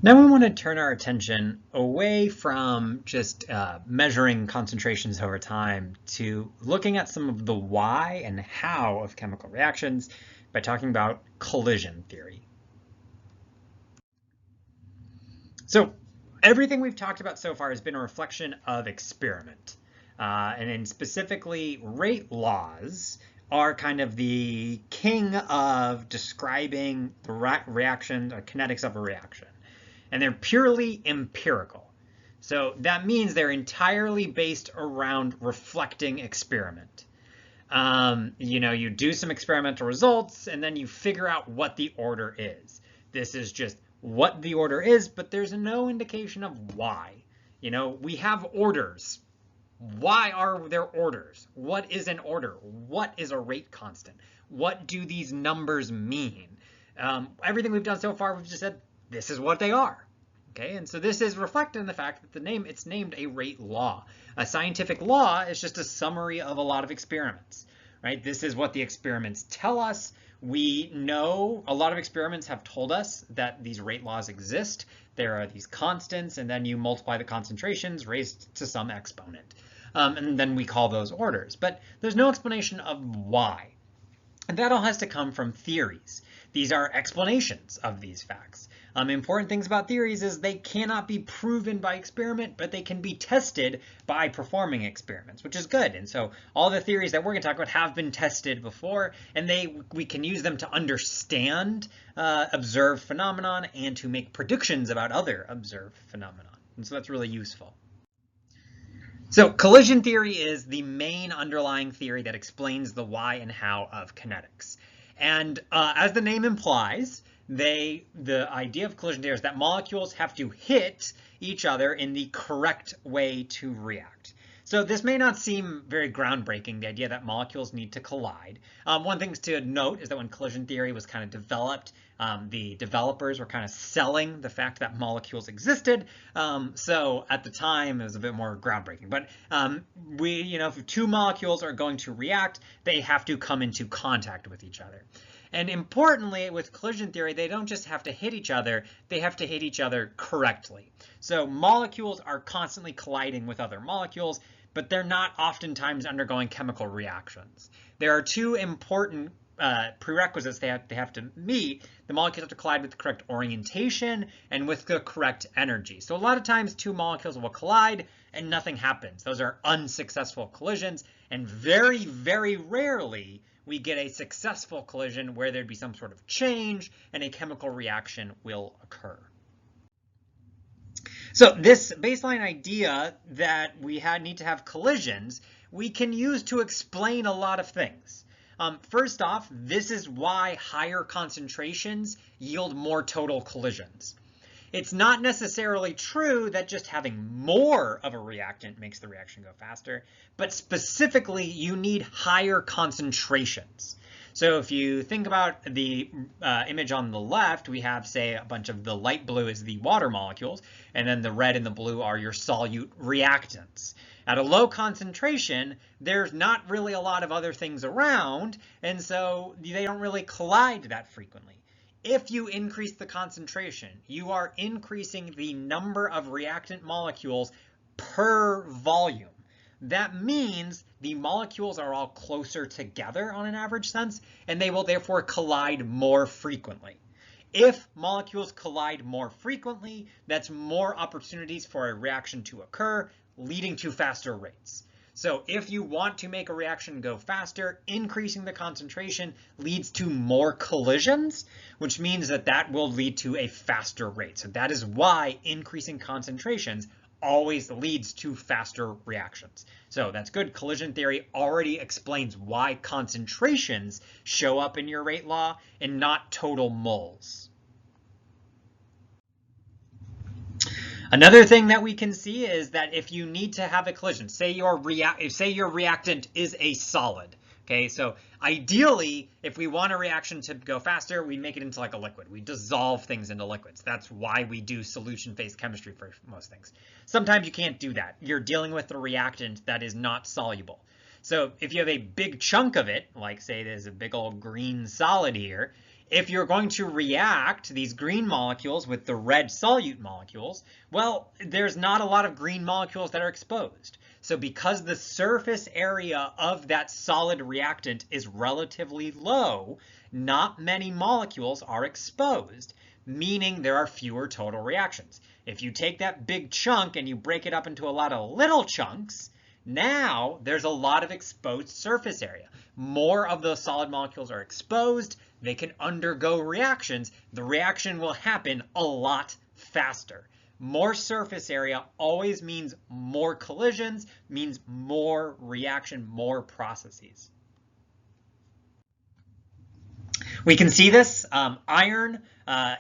Now we want to turn our attention away from just measuring concentrations over time to looking at some of the why and how of chemical reactions by talking about collision theory. So everything we've talked about so far has been a reflection of experiment. And then specifically rate laws are kind of the king of describing the reaction or kinetics of a reaction. And they're purely empirical. So that means they're entirely based around reflecting experiment. You do some experimental results and then you figure out what the order is. This is just what the order is, but there's no indication of why. We have orders. Why are there orders? What is an order? What is a rate constant? What do these numbers mean? Everything we've done so far, we've just said, this is what they are. Okay, and so this is reflected in the fact that it's named a rate law. A scientific law is just a summary of a lot of experiments, right? This is what the experiments tell us. We know a lot of experiments have told us that these rate laws exist. There are these constants, and then you multiply the concentrations raised to some exponent. And then we call those orders. But there's no explanation of why. And that all has to come from theories. These are explanations of these facts. Important things about theories is they cannot be proven by experiment, but they can be tested by performing experiments, which is good. And so all the theories that we're going to talk about have been tested before, and we can use them to understand observed phenomenon and to make predictions about other observed phenomenon. And so that's really useful. So collision theory is the main underlying theory that explains the why and how of kinetics. And as the name implies, the idea of collision theory is that molecules have to hit each other in the correct way to react. So this may not seem very groundbreaking, the idea that molecules need to collide. One thing to note is that when collision theory was kind of developed, the developers were kind of selling the fact that molecules existed. So at the time, it was a bit more groundbreaking. But if two molecules are going to react, they have to come into contact with each other. And importantly, with collision theory, they don't just have to hit each other, they have to hit each other correctly. So molecules are constantly colliding with other molecules, but they're not oftentimes undergoing chemical reactions. There are two important prerequisites they have to meet. The molecules have to collide with the correct orientation and with the correct energy. So a lot of times two molecules will collide and nothing happens. Those are unsuccessful collisions, and very, very rarely we get a successful collision where there'd be some sort of change and a chemical reaction will occur. So this baseline idea that we need to have collisions, we can use to explain a lot of things. First off, this is why higher concentrations yield more total collisions. It's not necessarily true that just having more of a reactant makes the reaction go faster, but specifically you need higher concentrations. So if you think about the image on the left, we have, say, a bunch of the light blue is the water molecules, and then the red and the blue are your solute reactants. At a low concentration, there's not really a lot of other things around, and so they don't really collide that frequently. If you increase the concentration, you are increasing the number of reactant molecules per volume. That means the molecules are all closer together on an average sense, and they will therefore collide more frequently. If molecules collide more frequently, that's more opportunities for a reaction to occur, leading to faster rates. So if you want to make a reaction go faster, increasing the concentration leads to more collisions, which means that will lead to a faster rate. So that is why increasing concentrations always leads to faster reactions. So that's good. Collision theory already explains why concentrations show up in your rate law and not total moles. Another thing that we can see is that if you need to have a collision, say your reactant is a solid. Okay, so ideally, if we want a reaction to go faster, we make it into like a liquid. We dissolve things into liquids. That's why we do solution phase chemistry for most things. Sometimes you can't do that. You're dealing with a reactant that is not soluble. So if you have a big chunk of it, like say there's a big old green solid here, if you're going to react these green molecules with the red solute molecules, well, there's not a lot of green molecules that are exposed. So because the surface area of that solid reactant is relatively low, not many molecules are exposed, meaning there are fewer total reactions. If you take that big chunk and you break it up into a lot of little chunks, now there's a lot of exposed surface area. More of those solid molecules are exposed. They can undergo reactions. The reaction will happen a lot faster. More surface area always means more collisions, means more reaction, more processes. We can see this. Iron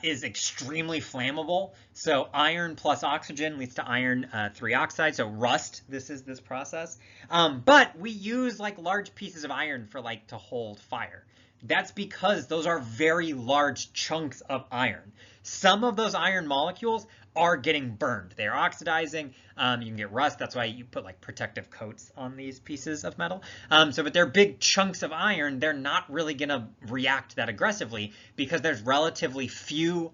is extremely flammable. So iron plus oxygen leads to iron 3 oxide. So rust, this is this process. But we use like large pieces of iron for like to hold fire. That's because those are very large chunks of iron. Some of those iron molecules are getting burned. They're oxidizing. You can get rust. That's why you put like protective coats on these pieces of metal. But they're big chunks of iron. They're not really going to react that aggressively because there's relatively few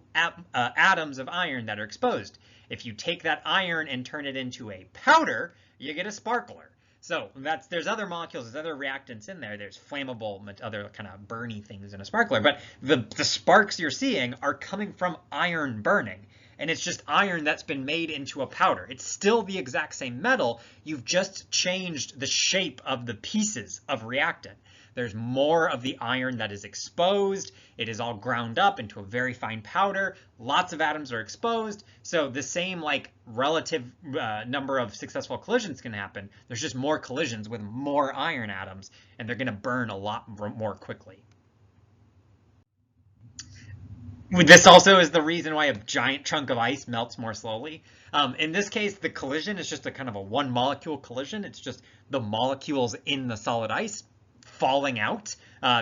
atoms of iron that are exposed. If you take that iron and turn it into a powder, you get a sparkler. So there's other molecules, there's other reactants in there. There's flammable, other kind of burny things in a sparkler. But the sparks you're seeing are coming from iron burning. And it's just iron that's been made into a powder. It's still the exact same metal. You've just changed the shape of the pieces of reactant. There's more of the iron that is exposed. It is all ground up into a very fine powder. Lots of atoms are exposed. So the same like relative number of successful collisions can happen. There's just more collisions with more iron atoms, and they're going to burn a lot more quickly. This also is the reason why a giant chunk of ice melts more slowly. In this case, the collision is just a kind of a one molecule collision. It's just the molecules in the solid ice falling out.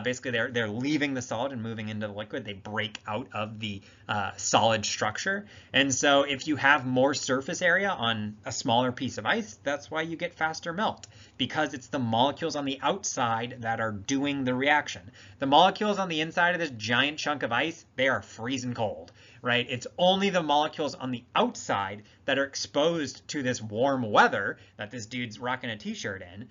Basically, they're leaving the solid and moving into the liquid. They break out of the solid structure. And so if you have more surface area on a smaller piece of ice, that's why you get faster melt, because it's the molecules on the outside that are doing the reaction. The molecules on the inside of this giant chunk of ice, they are freezing cold, right? It's only the molecules on the outside that are exposed to this warm weather that this dude's rocking a t-shirt in,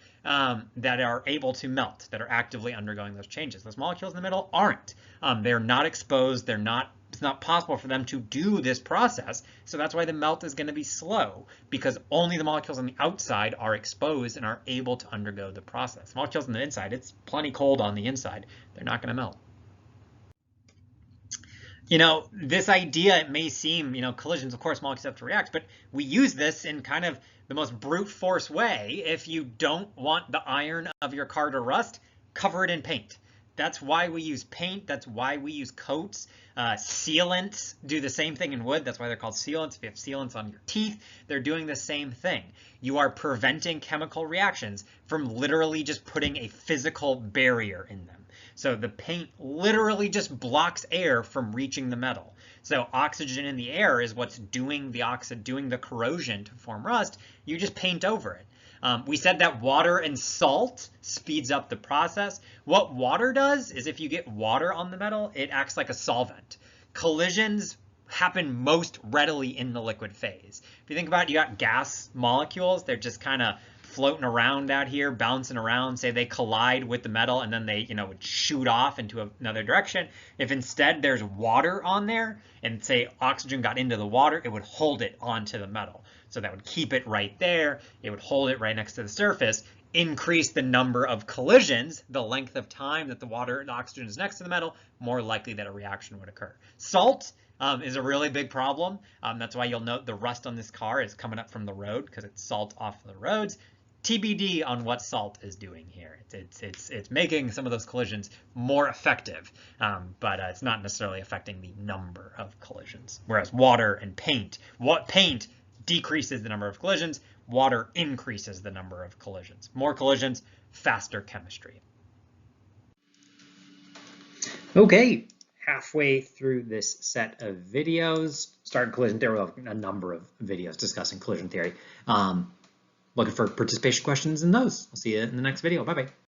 that are able to melt, that are actively undergoing those changes. Those molecules in the middle aren't. They're not exposed. It's not possible for them to do this process. So that's why the melt is going to be slow, because only the molecules on the outside are exposed and are able to undergo the process. Molecules on the inside, it's plenty cold on the inside. They're not going to melt. You know, this idea, it may seem, collisions, of course, molecules have to react, but we use this in kind of the most brute force way. If you don't want the iron of your car to rust, cover it in paint. That's why we use paint. That's why we use coats. Sealants do the same thing in wood. That's why they're called sealants. If you have sealants on your teeth, they're doing the same thing. You are preventing chemical reactions from literally just putting a physical barrier in them. So the paint literally just blocks air from reaching the metal. So oxygen in the air is what's doing the corrosion to form rust. You just paint over it. We said that water and salt speeds up the process. What water does is if you get water on the metal, it acts like a solvent. Collisions happen most readily in the liquid phase. If you think about it, you got gas molecules. They're just kind of floating around out here, bouncing around. Say they collide with the metal and then they, would shoot off into another direction. If instead there's water on there and say oxygen got into the water, it would hold it onto the metal. So that would keep it right there. It would hold it right next to the surface, increase the number of collisions, the length of time that the oxygen is next to the metal, more likely that a reaction would occur. Salt is a really big problem. That's why you'll note the rust on this car is coming up from the road because it's salt off the roads. TBD on what salt is doing here. It's making some of those collisions more effective, but it's not necessarily affecting the number of collisions. Whereas water and paint, paint decreases the number of collisions, water increases the number of collisions. More collisions, faster chemistry. Okay, halfway through this set of videos, starting collision theory, we'll have a number of videos discussing collision theory. Looking for participation questions in those. I'll see you in the next video. Bye-bye.